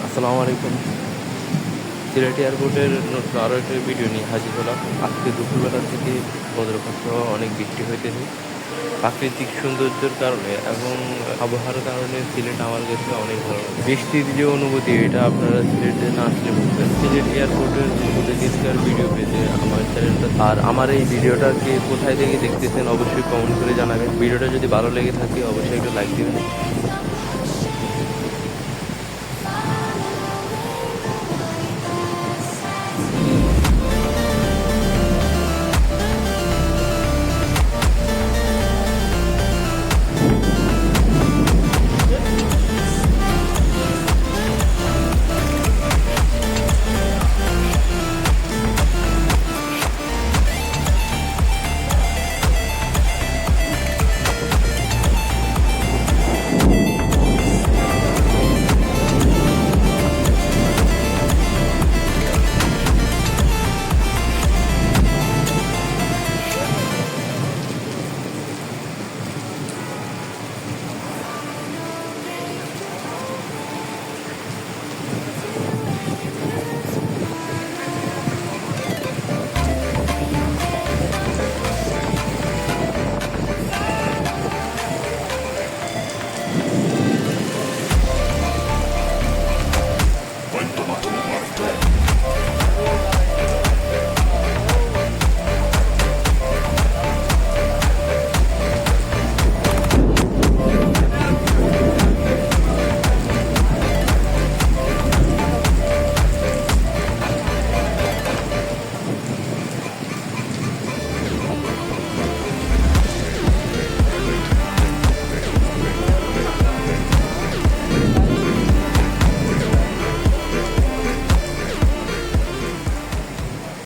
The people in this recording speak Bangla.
আসসালামু আলাইকুম। সিলেট এয়ারপোর্টের নতুন আরও একটা ভিডিও নিয়ে হাজির হলাম। আজকে দুপুরবেলা থেকে বজ্রপাত সহ অনেক বৃষ্টি হইতেছে। প্রাকৃতিক সৌন্দর্যের কারণে এবং আবহাওয়ার কারণে সিলেট আমার কাছে অনেক ভালো লাগে। বৃষ্টির যে অনুভূতি, এটা আপনারা সিলেটে না আসলে বুঝবেন। সিলেট এয়ারপোর্টের প্রতিদিনকার ভিডিও পেতে আমার চ্যানেলটা, আর আমার এই ভিডিওটাকে কোথায় থেকে দেখতেছেন অবশ্যই কমেন্ট করে জানাবেন। ভিডিওটা যদি ভালো লেগে থাকে অবশ্যই একটা লাইক দিবেন।